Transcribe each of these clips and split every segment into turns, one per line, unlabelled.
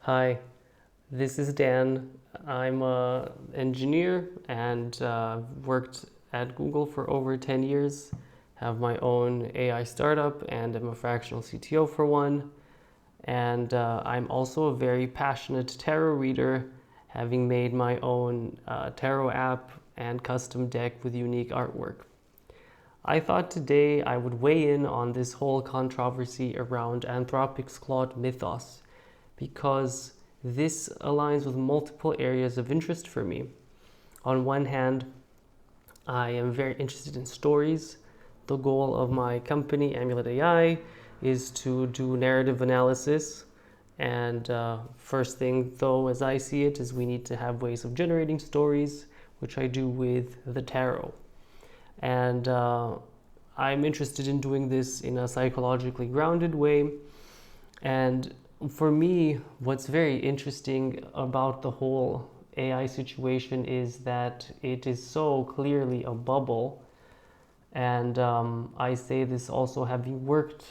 Hi, this is Dan. I'm an engineer and worked at Google for over 10 years. Have my own AI startup and I'm a fractional CTO for one. And I'm also a very passionate tarot reader, having made my own tarot app and custom deck with unique artwork. I thought today I would weigh in on this whole controversy around Anthropic's Claude Mythos because this aligns with multiple areas of interest for me. On one hand, I am very interested in stories. The goal of my company, Qyb AI, is to do narrative analysis. And first thing, though, as I see it, is we need to have ways of generating stories, which I do with the tarot. And I'm interested in doing this in a psychologically grounded way. And for me, what's very interesting about the whole AI situation is that it is so clearly a bubble. And I say this also having worked,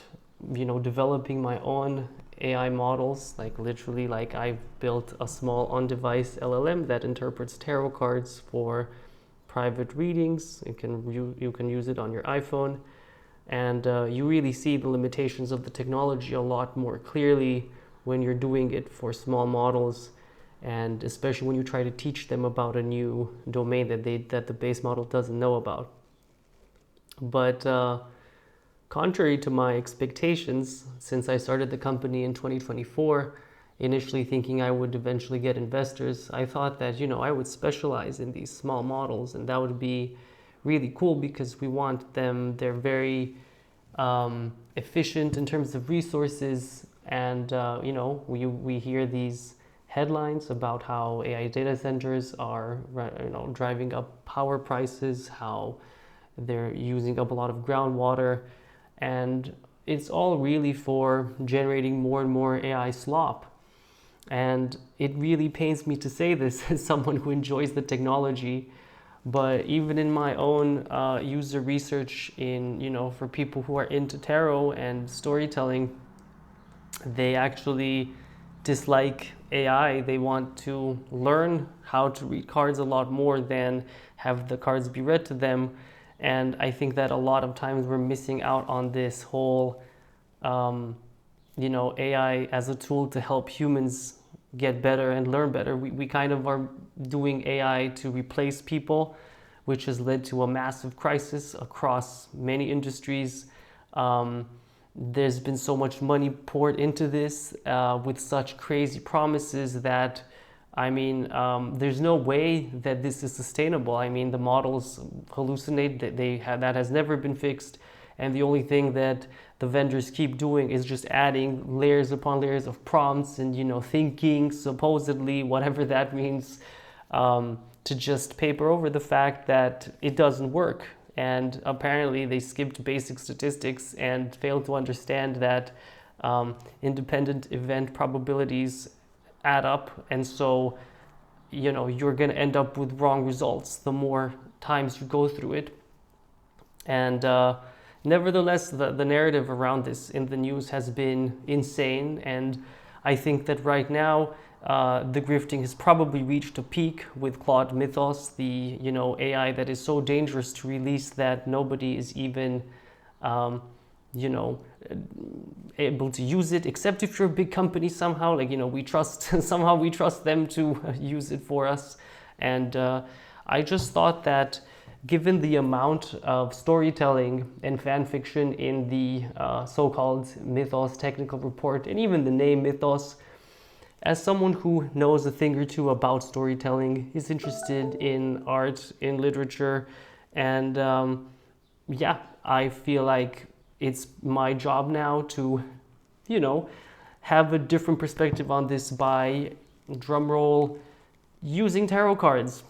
developing my own AI models, like literally, like I've built a small on-device LLM that interprets tarot cards for private readings. You can use it on your iPhone, and you really see the limitations of the technology a lot more clearly when you're doing it for small models, and especially when you try to teach them about a new domain that the base model doesn't know about. But contrary to my expectations, since I started the company in 2024, initially thinking I would eventually get investors, I thought that, I would specialize in these small models, and that would be really cool because we want them, they're very efficient in terms of resources, and we hear these headlines about how AI data centers are driving up power prices, how they're using up a lot of groundwater, and it's all really for generating more and more AI slop. And it really pains me to say this as someone who enjoys the technology, but even in my own user research for people who are into tarot and storytelling, they actually dislike AI. They want to learn how to read cards a lot more than have the cards be read to them. And I think that a lot of times we're missing out on this whole, AI as a tool to help humans get better and learn better. We kind of are doing AI to replace people, which has led to a massive crisis across many industries. There's been so much money poured into this with such crazy promises that, there's no way that this is sustainable. The models hallucinate, that has never been fixed. And the only thing that the vendors keep doing is just adding layers upon layers of prompts and, thinking, supposedly, whatever that means, to just paper over the fact that it doesn't work. And apparently they skipped basic statistics and failed to understand that independent event probabilities add up. And so, you're going to end up with wrong results the more times you go through it. And nevertheless, the narrative around this in the news has been insane. And I think that right now, the grifting has probably reached a peak with Claude Mythos, the AI that is so dangerous to release that nobody is even able to use it, except if you're a big company somehow. We trust somehow we trust them to use it for us. And I just thought that given the amount of storytelling and fan fiction in the so-called Mythos technical report, and even the name Mythos, as someone who knows a thing or two about storytelling, is interested in art, in literature, and I feel like it's my job now to, have a different perspective on this by, drumroll, using tarot cards.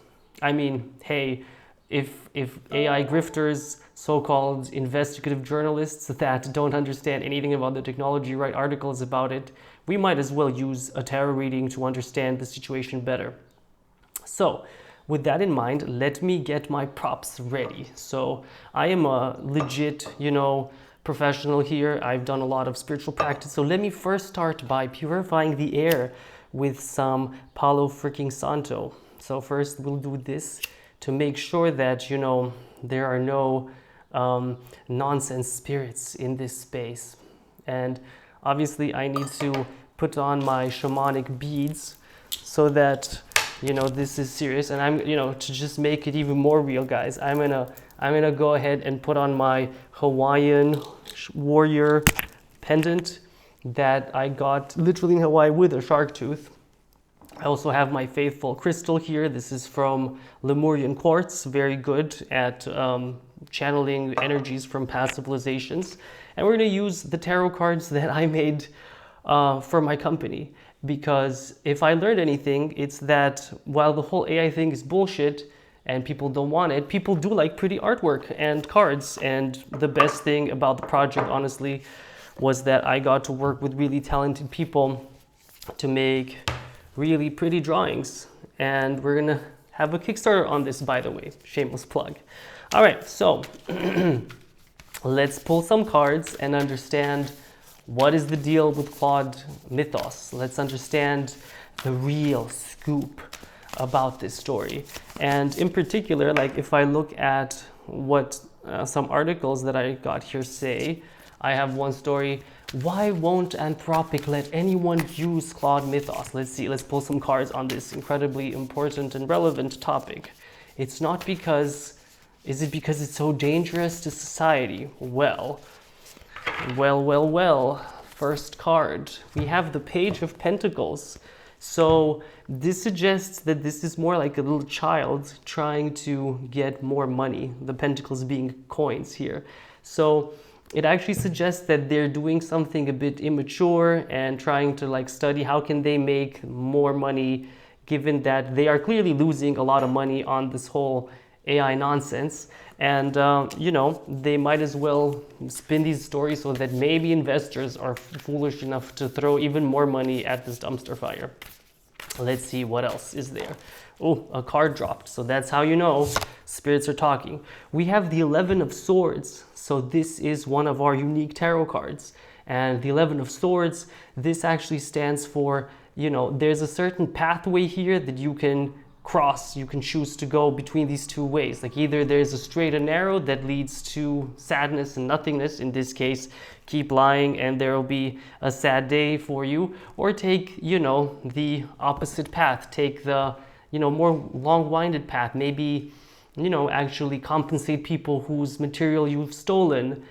Hey, if AI grifters, so-called investigative journalists that don't understand anything about the technology write articles about it, we might as well use a tarot reading to understand the situation better. So, with that in mind, let me get my props ready. So, I am a legit, professional here. I've done a lot of spiritual practice. So let me first start by purifying the air with some Palo freaking Santo. So first we'll do this to make sure that, you know, there are no nonsense spirits in this space. And obviously I need to put on my shamanic beads so that, you know, this is serious. And I'm, you know, to just make it even more real, guys, I'm gonna go ahead and put on my Hawaiian warrior pendant that I got literally in Hawaii with a shark tooth. I also have my faithful crystal here. This is from Lemurian quartz, very good at channeling energies from past civilizations. And we're going to use the tarot cards that I made for my company. Because if I learned anything, it's that while the whole AI thing is bullshit and people don't want it, people do like pretty artwork and cards. And the best thing about the project, honestly, was that I got to work with really talented people to make really pretty drawings. And we're gonna have a Kickstarter on this, by the way, shameless plug. All right, so let's pull some cards and understand what is the deal with Claude Mythos. Let's understand the real scoop about this story. And in particular, like if I look at what some articles that I got here say, I have one story. Why won't Anthropic let anyone use Claude Mythos? Let's see, let's pull some cards on this incredibly important and relevant topic. It's not because, is it because it's so dangerous to society? Well. First card, we have the Page of Pentacles. So this suggests that this is more like a little child trying to get more money, the pentacles being coins here. So it actually suggests that they're doing something a bit immature and trying to like study how can they make more money, given that they are clearly losing a lot of money on this whole AI nonsense. And, you know, they might as well spin these stories so that maybe investors are foolish enough to throw even more money at this dumpster fire. Let's see what else is there. Oh, a card dropped. So that's how you know spirits are talking. We have the 11 of Swords. So this is one of our unique tarot cards. And the 11 of Swords, this actually stands for, you know, there's a certain pathway here that you can cross, you can choose to go between these two ways. Like either there's a straight and narrow that leads to sadness and nothingness, in this case keep lying and there will be a sad day for you, or take, you know, the opposite path, take the, you know, more long-winded path, maybe, you know, actually compensate people whose material you've stolen.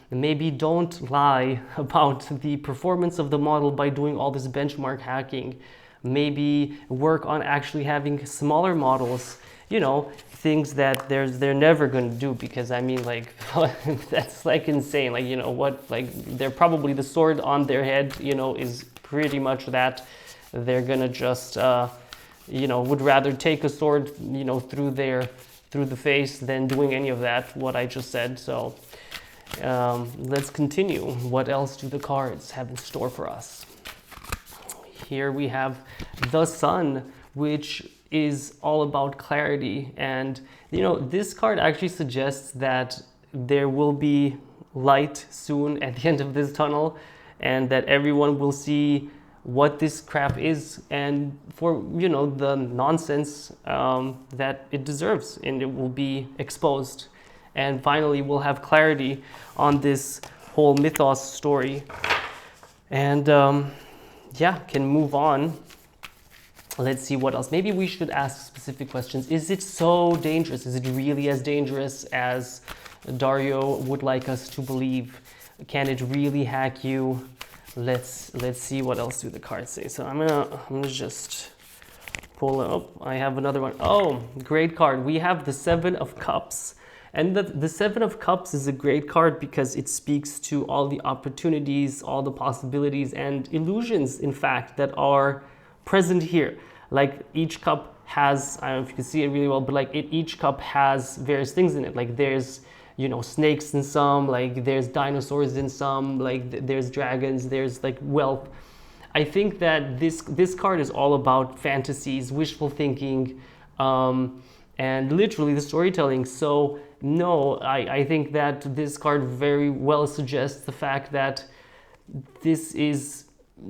Maybe don't lie about the performance of the model by doing all this benchmark hacking. Maybe work on actually having smaller models, you know, things that they're never going to do, because I mean, like, that's like insane. Like, you know what, like they're probably, the sword on their head, you know, is pretty much that. They're gonna just you know, would rather take a sword, you know, through the face than doing any of that, what I just said. So let's continue. What else do the cards have in store for us? Here we have the Sun, which is all about clarity. And, you know, this card actually suggests that there will be light soon at the end of this tunnel, and that everyone will see what this crap is, and for, you know, the nonsense that it deserves, and it will be exposed. And finally, we'll have clarity on this whole mythos story. And yeah, can move on. Let's see what else. Maybe we should ask specific questions. Is it so dangerous? Is it really as dangerous as Dario would like us to believe? Can it really hack you? Let's see what else do the cards say. So I'm gonna just pull it up. I have another one. Oh, great card. We have the 7 of Cups. And the 7 of Cups is a great card because it speaks to all the opportunities, all the possibilities and illusions, in fact, that are present here. Like each cup has, I don't know if you can see it really well, but like each cup has various things in it. Like there's, you know, snakes in some, like there's dinosaurs in some, like there's dragons, there's like wealth. I think that this card is all about fantasies, wishful thinking, and literally the storytelling. So no, I think that this card very well suggests the fact that this is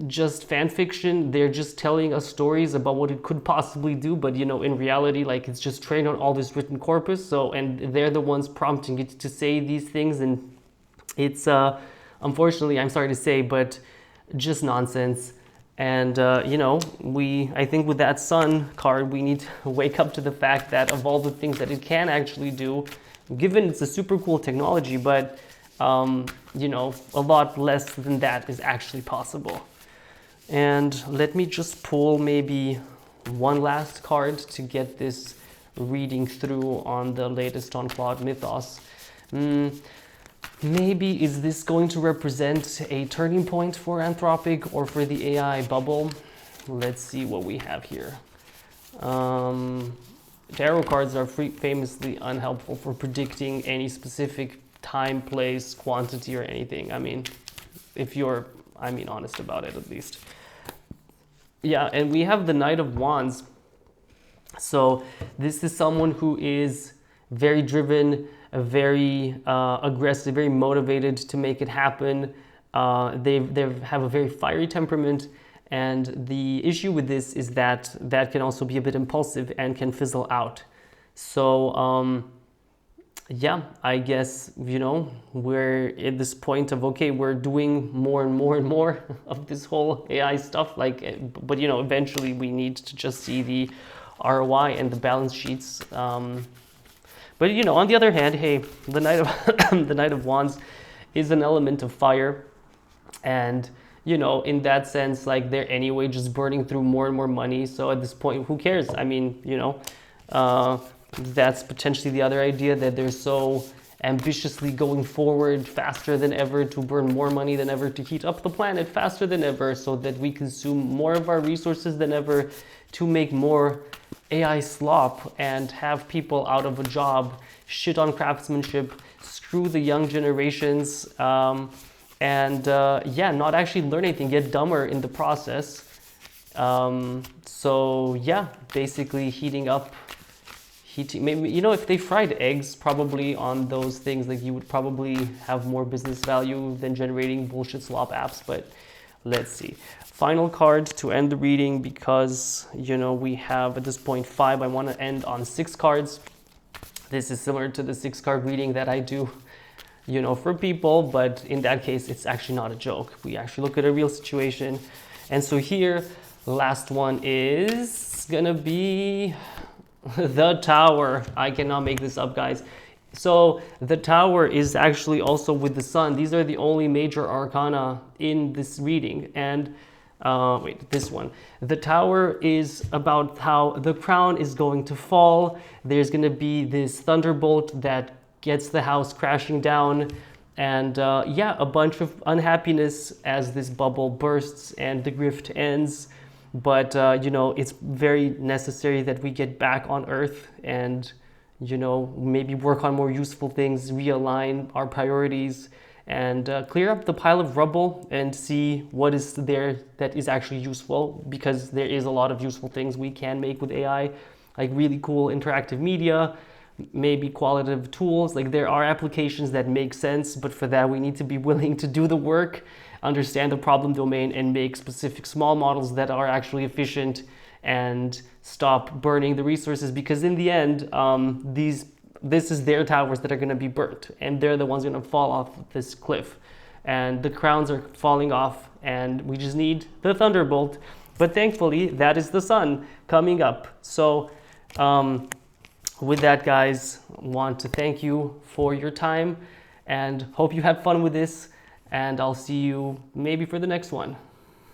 just fan fiction. They're just telling us stories about what it could possibly do, but you know, in reality, like, it's just trained on all this written corpus. So, and they're the ones prompting it to say these things, and it's unfortunately, I'm sorry to say, but just nonsense. And you know, I think with that sun card, we need to wake up to the fact that of all the things that it can actually do, given it's a super cool technology, but you know, a lot less than that is actually possible. And let me just pull maybe one last card to get this reading through on the latest on Claude Mythos. Maybe is this going to represent a turning point for Anthropic or for the AI bubble? Let's see what we have here. Tarot cards are famously unhelpful for predicting any specific time, place, quantity, or anything. I mean, if you're, honest about it at least. Yeah, and we have the Knight of Wands. So this is someone who is very driven, very aggressive, very motivated to make it happen. They have a very fiery temperament, and the issue with this is that that can also be a bit impulsive and can fizzle out. So yeah, I guess, you know, we're at this point of, okay, we're doing more and more and more of this whole AI stuff, like, but you know, eventually we need to just see the ROI and the balance sheets. But you know, on the other hand, hey, the Knight of Wands is an element of fire, and you know, in that sense, like, they're anyway just burning through more and more money. So at this point, who cares? I mean, you know, that's potentially the other idea, that they're so ambitiously going forward faster than ever to burn more money than ever, to heat up the planet faster than ever, so that we consume more of our resources than ever, to make more AI slop and have people out of a job, shit on craftsmanship, screw the young generations, and yeah, not actually learn anything, get dumber in the process. So yeah, basically maybe, you know, if they fried eggs probably on those things, like, you would probably have more business value than generating bullshit slop apps. But let's see. Final card to end the reading, because, you know, we have at this point 5. I want to end on 6 cards. This is similar to the 6-card reading that I do, you know, for people, but in that case, it's actually not a joke. We actually look at a real situation. And so here, last one is gonna be the Tower. I cannot make this up, guys. So the Tower is actually also with the Sun. These are the only major arcana in this reading. And wait, this one. The Tower is about how the crown is going to fall. There's going to be this thunderbolt that gets the house crashing down. And yeah, a bunch of unhappiness as this bubble bursts and the grift ends. But, you know, it's very necessary that we get back on Earth and, you know, maybe work on more useful things, realign our priorities, and clear up the pile of rubble and see what is there that is actually useful, because there is a lot of useful things we can make with AI, like really cool interactive media, maybe qualitative tools. Like, there are applications that make sense, but for that we need to be willing to do the work, understand the problem domain, and make specific small models that are actually efficient and stop burning the resources, because in the end, this is their towers that are going to be burnt, and they're the ones going to fall off this cliff, and the crowns are falling off, and we just need the thunderbolt. But thankfully, that is the Sun coming up. So with that, guys, want to thank you for your time and hope you had fun with this, and I'll see you maybe for the next one.